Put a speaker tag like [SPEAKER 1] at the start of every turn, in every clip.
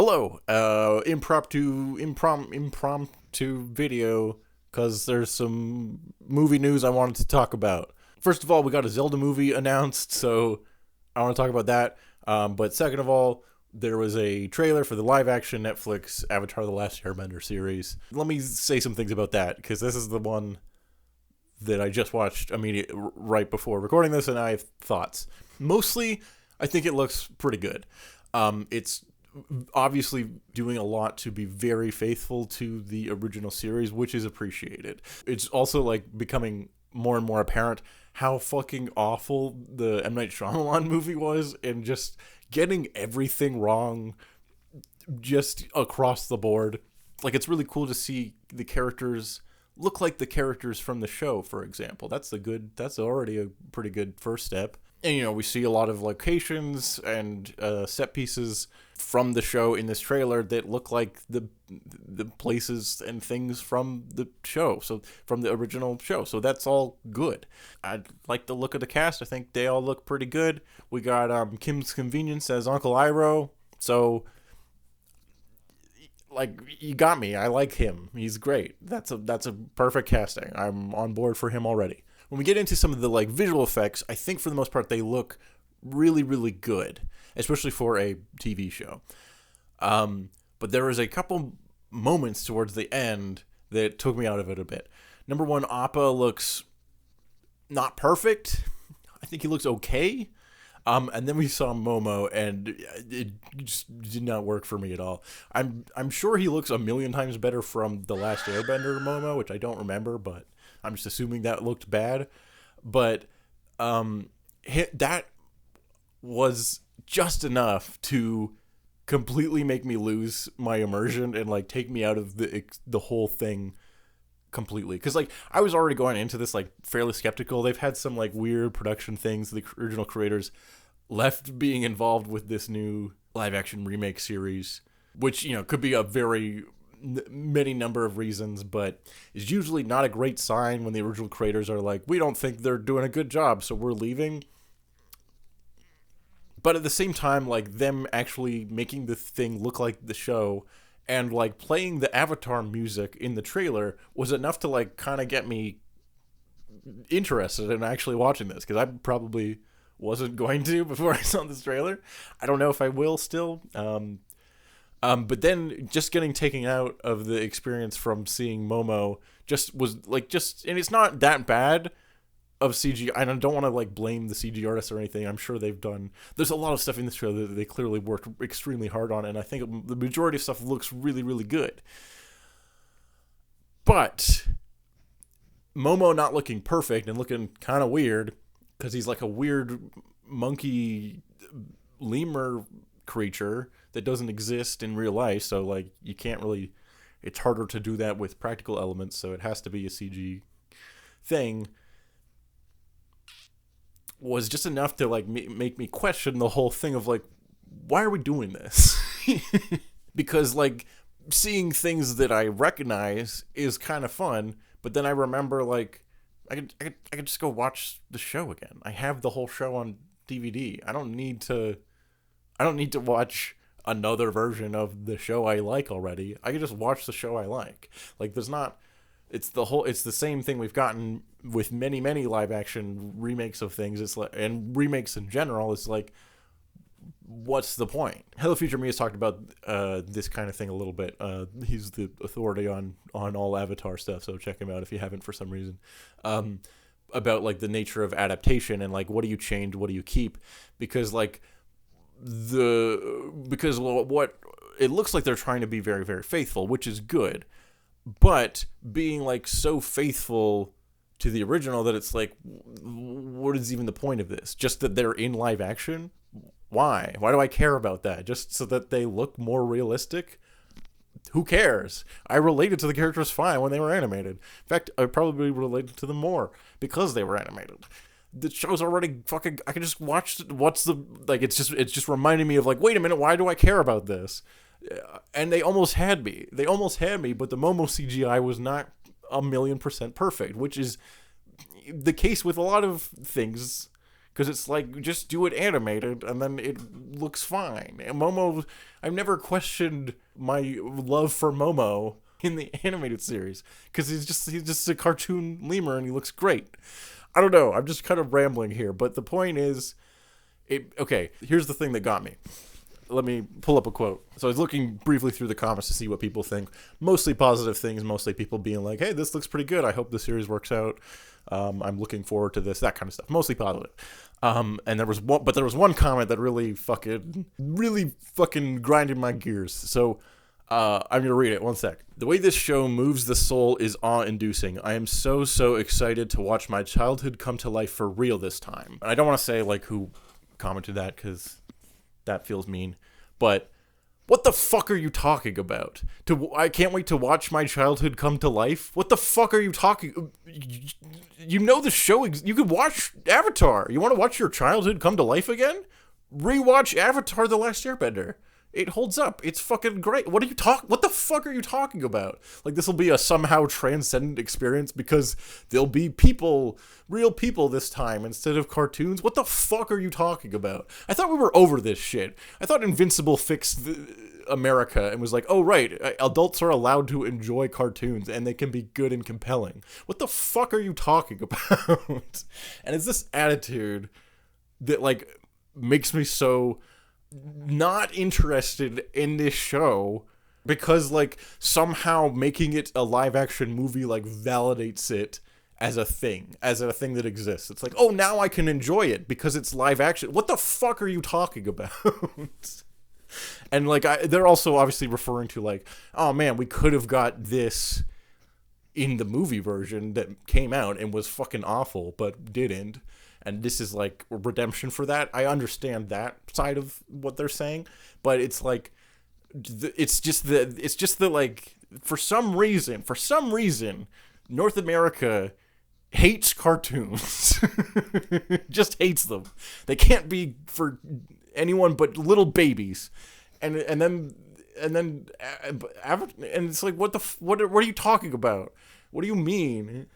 [SPEAKER 1] Hello, impromptu video, because there's some movie news I wanted to talk about. First of all, we got a Zelda movie announced, so I want to talk about that. But second of all, there was a trailer for the live-action Netflix Avatar the Last Airbender series. Let me say some things about that, because this is the one that I just watched right before recording this, and I have thoughts. Mostly, I think it looks pretty good. It's obviously doing a lot to be very faithful to the original series, which is appreciated. It's also like becoming more and more apparent how fucking awful the M. Night Shyamalan movie was, and just getting everything wrong just across the board. Like, it's really cool to see the characters look like the characters from the show, for example. That's already a pretty good first step. And, we see a lot of locations and set pieces from the show in this trailer that look like the places and things from the show, so from the original show. So that's all good. I like the look of the cast. I think they all look pretty good. We got Kim's Convenience as Uncle Iroh. So, like, you got me. I like him. He's great. That's a perfect casting. I'm on board for him already. When we get into some of the visual effects, I think for the most part they look really, really good, especially for a TV show. But there was a couple moments towards the end that took me out of it a bit. Number one, Appa looks not perfect. I think he looks okay. And then we saw Momo, and it just did not work for me at all. I'm sure he looks a million times better from The Last Airbender Momo, which I don't remember, but I'm just assuming that looked bad. But that was just enough to completely make me lose my immersion and take me out of the whole thing completely. Because I was already going into this fairly skeptical. They've had some weird production things. The original creators left being involved with this new live action remake series, which could be a very many number of reasons, but is usually not a great sign when the original creators are like, we don't think they're doing a good job, so we're leaving. But at the same time, them actually making the thing look like the show and playing the Avatar music in the trailer was enough to kind of get me interested in actually watching this, because I probably wasn't going to before I saw this trailer. I don't know if I will still. But then just getting taken out of the experience from seeing Momo just was and it's not that bad of CG. I don't want to blame the CG artists or anything. I'm sure there's a lot of stuff in this trailer that they clearly worked extremely hard on, and I think the majority of stuff looks really, really good. But Momo not looking perfect and looking kind of weird, because he's a weird monkey lemur creature that doesn't exist in real life, so you can't really, it's harder to do that with practical elements, so it has to be a CG thing, was just enough to make me question the whole thing of why are we doing this? Because seeing things that I recognize is kind of fun, but then I remember I could just go watch the show again. I have the whole show on DVD. I don't need to watch another version of the show I like already. I can just watch the show I like. It's the same thing we've gotten with many, many live action remakes of things. And remakes in general, it's what's the point? Hello Future Me has talked about this kind of thing a little bit. He's the authority on all Avatar stuff, so check him out if you haven't for some reason. About the nature of adaptation and what do you change, what do you keep? Because what it looks like they're trying to be very, very faithful, which is good, but being so faithful to the original that it's what is even the point of this? Just that they're in live action? Why do I care about that? Just so that they look more realistic? Who cares? I related to the characters fine when they were animated. In fact, I probably related to them more because they were animated. The show's already fucking, I can just watch it's just reminding me of wait a minute, why do I care about this? And they almost had me, but the Momo CGI was not 1,000,000% perfect, which is the case with a lot of things because it's like, just do it animated and then it looks fine. And Momo, I've never questioned my love for Momo in the animated series, because he's just a cartoon lemur and he looks great. I don't know, I'm just kind of rambling here, but the point is, okay, here's the thing that got me. Let me pull up a quote. So I was looking briefly through the comments to see what people think. Mostly positive things, mostly people being like, hey, this looks pretty good. I hope the series works out. I'm looking forward to this, that kind of stuff. Mostly positive. And there was one comment that really fucking grinded my gears. So I'm going to read it. One sec. The way this show moves the soul is awe-inducing. I am so excited to watch my childhood come to life for real this time. And I don't want to say like who commented that, because that feels mean, but what the fuck are you talking about? I can't wait to watch my childhood come to life? What the fuck are you talking? You know the show, you could watch Avatar. You want to watch your childhood come to life again? Rewatch Avatar the Last Airbender. It holds up. It's fucking great. What the fuck are you talking about? Like, this will be a somehow transcendent experience because there'll be people, real people this time instead of cartoons? What the fuck are you talking about? I thought we were over this shit. I thought Invincible fixed America and was like, oh right, adults are allowed to enjoy cartoons and they can be good and compelling. What the fuck are you talking about? And it's this attitude that like makes me so not interested in this show, because like somehow making it a live action movie like validates it as a thing that exists. It's like, oh, now I can enjoy it because it's live action. What the fuck are you talking about? And like they're also obviously referring to like, oh man, we could have got this in the movie version that came out and was fucking awful but didn't. And this is like redemption for that. I understand that side of what they're saying, but it's like, it's just the like, for some reason, North America hates cartoons. Just hates them. They can't be for anyone but little babies. And then it's like, what are you talking about? What do you mean?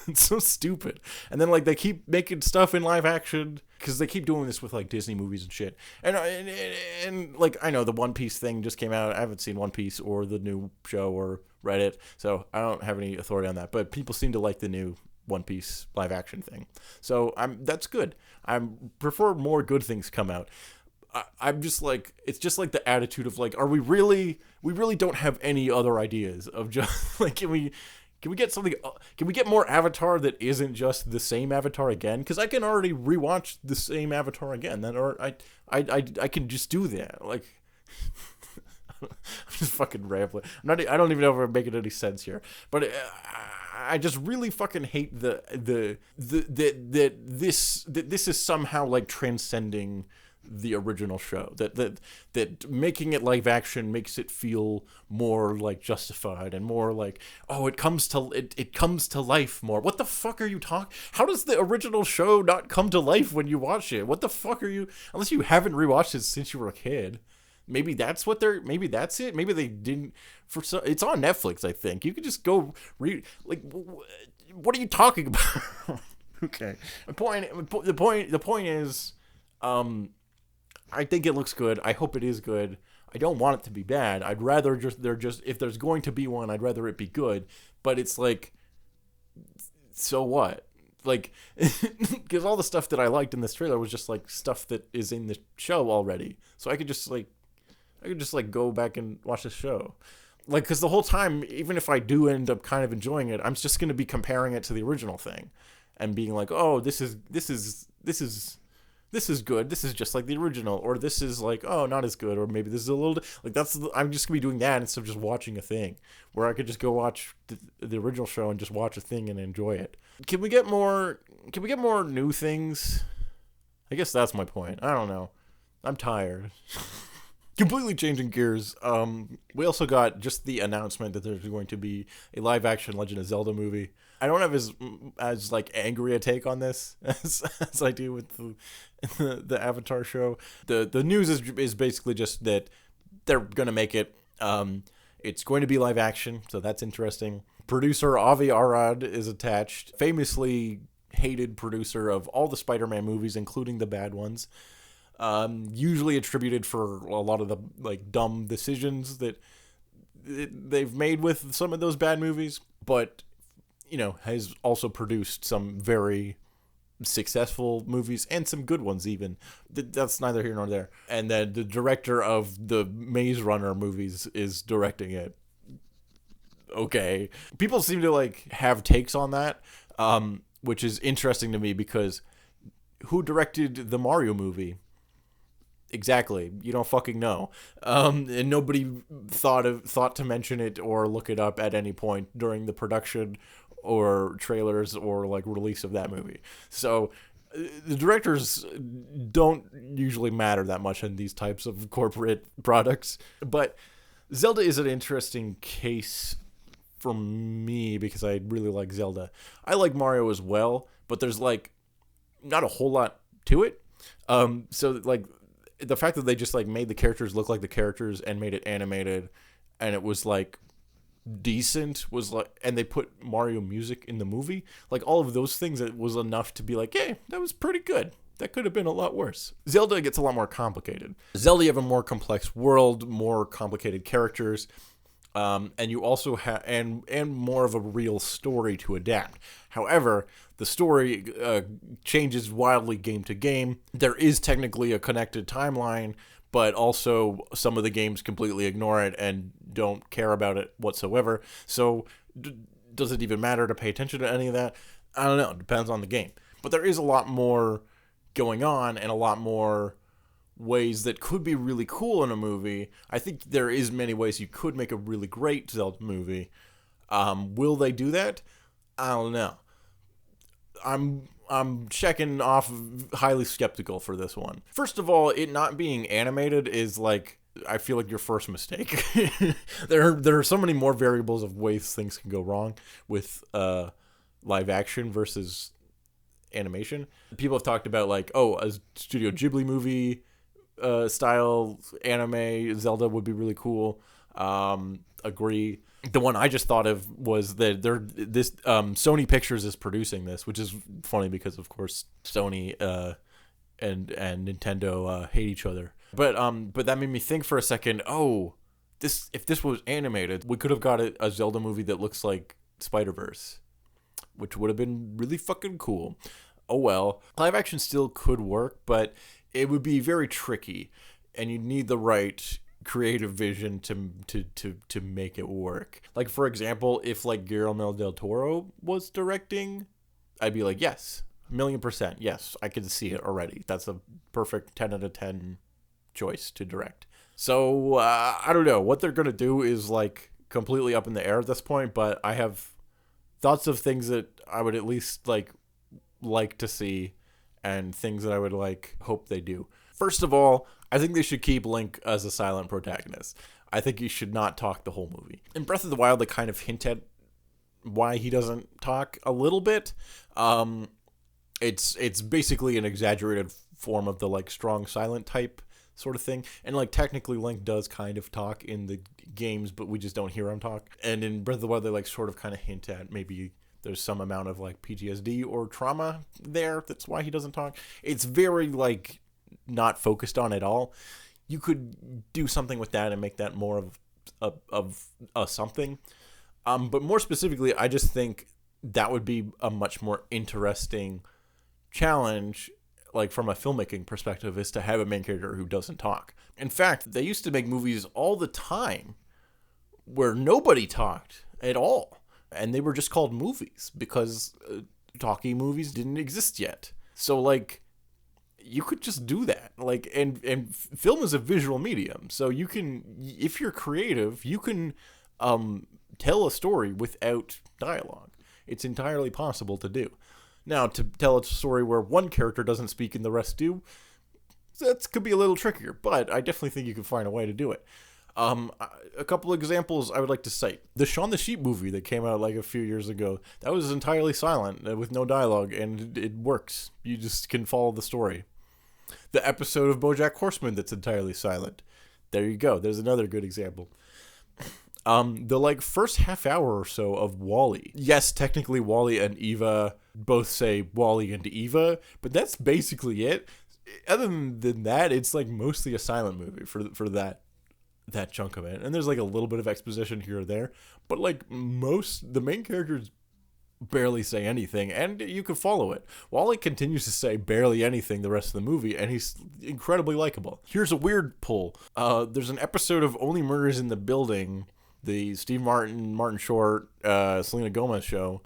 [SPEAKER 1] It's so stupid. And then like they keep making stuff in live action because they keep doing this with like Disney movies and shit. And like, I know the One Piece thing just came out. I haven't seen One Piece or the new show or read it, so I don't have any authority on that. But people seem to like the new One Piece live action thing, so that's good. I prefer more good things come out. I'm just like, it's just like the attitude of like, we really don't have any other ideas of just like, can we get something? Can we get more Avatar that isn't just the same Avatar again? Because I can already rewatch the same Avatar again. I can just do that. Like, I'm just fucking rambling. I don't even know if I'm making any sense here. But I just really fucking hate that this is somehow like transcending the original show, that making it live action makes it feel more like justified and more like, oh, it comes to life more. What the fuck are you talking? How does the original show not come to life when you watch it? What the fuck are you, unless you haven't rewatched it since you were a kid? Maybe that's maybe that's it. Maybe they didn't, it's on Netflix, I think. You could just go read, like, what are you talking about? Okay. The point is, I think it looks good. I hope it is good. I don't want it to be bad. I'd rather if there's going to be one, I'd rather it be good. But it's like, so what? Like, because all the stuff that I liked in this trailer was just like stuff that is in the show already. So I could just go back and watch the show. Like, because the whole time, even if I do end up kind of enjoying it, I'm just going to be comparing it to the original thing and being like, oh, this is good. This is just like the original, or this is like, oh, not as good, or maybe this is a little like I'm just gonna be doing that instead of just watching a thing, where I could just go watch the original show and just watch a thing and enjoy it. Can we get more new things? I guess that's my point. I don't know. I'm tired. Completely changing gears. We also got just the announcement that there's going to be a live action Legend of Zelda movie. I don't have as like angry a take on this as I do with the Avatar show. The news is basically just that they're gonna make it. It's going to be live action, so that's interesting. Producer Avi Arad is attached. Famously hated producer of all the Spider-Man movies, including the bad ones. Usually attributed for a lot of the like dumb decisions that they've made with some of those bad movies, but has also produced some very successful movies and some good ones even. That's neither here nor there. And then the director of the Maze Runner movies is directing it. Okay. People seem to like have takes on that, which is interesting to me because who directed the Mario movie? Exactly. You don't fucking know. And nobody thought to mention it or look it up at any point during the production or trailers or like release of that movie. So the directors don't usually matter that much in these types of corporate products. But Zelda is an interesting case for me because I really like Zelda. I like Mario as well, but there's like not a whole lot to it. So like the fact that they just like made the characters look like the characters and made it animated and it was like decent was like, and they put Mario music in the movie, like all of those things, it was enough to be like, hey, that was pretty good. That could have been a lot worse. Zelda gets a lot more complicated. Zelda, you have a more complex world, more complicated characters, and you also have and more of a real story to adapt. However, the story changes wildly game to game. There is technically a connected timeline, but also some of the games completely ignore it and don't care about it whatsoever. So does it even matter to pay attention to any of that? I don't know. It depends on the game. But there is a lot more going on and a lot more ways that could be really cool in a movie. I think there is many ways you could make a really great Zelda movie. Will they do that? I don't know. I'm checking off highly skeptical for this one. First of all, it not being animated is like, I feel like your first mistake. There are so many more variables of ways things can go wrong with live action versus animation. People have talked about like, oh, a Studio Ghibli movie style anime Zelda would be really cool. Agree. The one I just thought of was that Sony Pictures is producing this, which is funny because of course Sony and Nintendo hate each other. But that made me think for a second. Oh, if this was animated, we could have got a Zelda movie that looks like Spider-Verse, which would have been really fucking cool. Oh well, live action still could work, but it would be very tricky, and you'd need the right creative vision to make it work. Like for example, if like Guillermo del Toro was directing, I'd be like, yes, 1,000,000%, yes, I could see it already. That's a perfect 10 out of 10 choice to direct. So I don't know what they're gonna do is like completely up in the air at this point, but I have thoughts of things that I would at least like to see and things that I would like hope they do. First of all, I think they should keep Link as a silent protagonist. I think he should not talk the whole movie. In Breath of the Wild, they kind of hint at why he doesn't talk a little bit. It's basically an exaggerated form of the like strong silent type sort of thing. And like technically Link does kind of talk in the games, but we just don't hear him talk. And in Breath of the Wild, they like sort of kind of hint at maybe there's some amount of like PTSD or trauma there. That's why he doesn't talk. It's very like not focused on at all. You could do something with that and make that more of something. But more specifically, I just think that would be a much more interesting challenge, like from a filmmaking perspective, is to have a main character who doesn't talk. In fact, they used to make movies all the time where nobody talked at all. And they were just called movies because talking movies didn't exist yet. So like, you could just do that. Like, and film is a visual medium. So you can, if you're creative, you can tell a story without dialogue. It's entirely possible to do. Now, to tell a story where one character doesn't speak and the rest do, that could be a little trickier. But I definitely think you can find a way to do it. A couple of examples I would like to cite. The Shaun the Sheep movie that came out like a few years ago, that was entirely silent with no dialogue, and it works. You just can follow the story. The episode of BoJack Horseman that's entirely silent. There you go. There's another good example. The like first half hour or so of Wall-E. Yes, technically Wall-E and Eva both say Wall-E and Eva, but that's basically it. Other than that, it's like mostly a silent movie for that chunk of it. And there's like a little bit of exposition here or there, but like the main characters barely say anything, and you can follow it. Wall-E continues to say barely anything the rest of the movie, and he's incredibly likable. Here's a weird pull. There's an episode of Only Murders in the Building, the Steve Martin Short, Selena Gomez show,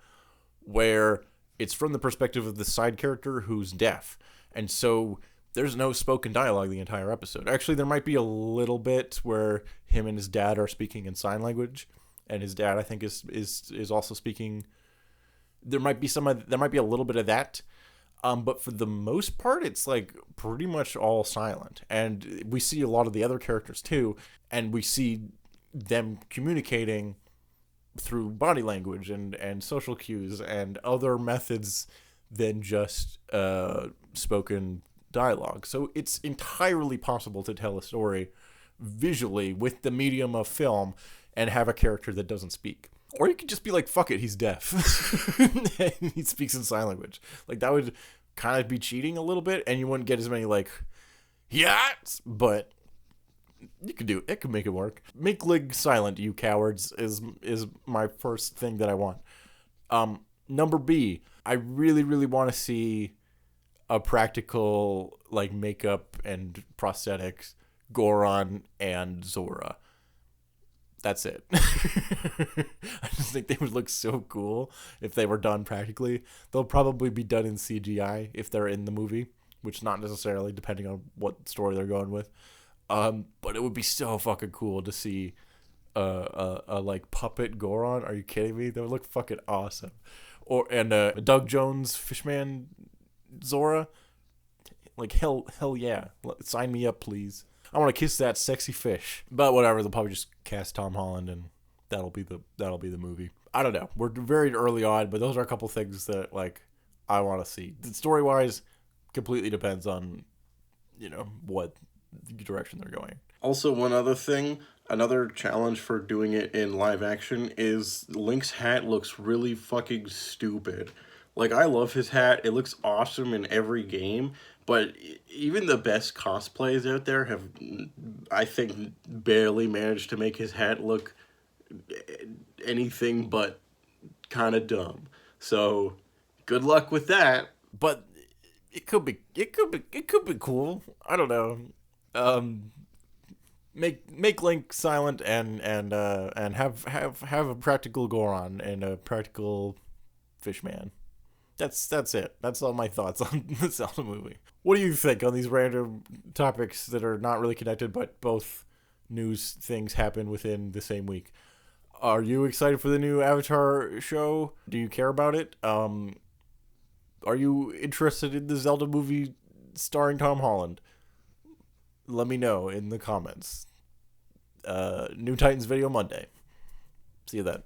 [SPEAKER 1] where it's from the perspective of the side character who's deaf. And so there's no spoken dialogue the entire episode. Actually, there might be a little bit where him and his dad are speaking in sign language, and his dad, I think, is also speaking. There might be a little bit of that. But for the most part, it's like pretty much all silent. And we see a lot of the other characters too, and we see them communicating through body language and social cues and other methods than just spoken dialogue. So it's entirely possible to tell a story visually with the medium of film and have a character that doesn't speak. Or you could just be like, fuck it, he's deaf. And he speaks in sign language. Like, that would kind of be cheating a little bit, and you wouldn't get as many, like, yachts, but you could do it. It could make it work. Make Lig silent, you cowards, is my first thing that I want. Number B, I really, really want to see a practical, like, makeup and prosthetics Goron and Zora. That's it. I just think they would look so cool if they were done practically. They'll probably be done in CGI if they're in the movie, which not necessarily, depending on what story they're going with. But it would be so fucking cool to see a like puppet Goron. Are you kidding me? That would look fucking awesome. And Doug Jones Fishman Zora. Like hell yeah. Sign me up, please. I want to kiss that sexy fish. But whatever, they'll probably just cast Tom Holland and that'll be the movie. I don't know. We're very early on, but those are a couple things that like I want to see. Story wise, completely depends on, what direction they're going.
[SPEAKER 2] Also, one other thing, another challenge for doing it in live action is Link's hat looks really fucking stupid. Like, I love his hat. It looks awesome in every game. But even the best cosplays out there have, I think, barely managed to make his hat look anything but kind of dumb. So, good luck with that.
[SPEAKER 1] But it could be cool. I don't know. Make Link silent and have a practical Goron and a practical Fishman. That's it. That's all my thoughts on the Zelda movie. What do you think on these random topics that are not really connected, but both news things happen within the same week? Are you excited for the new Avatar show? Do you care about it? Are you interested in the Zelda movie starring Tom Holland? Let me know in the comments. New Titans video Monday. See you then.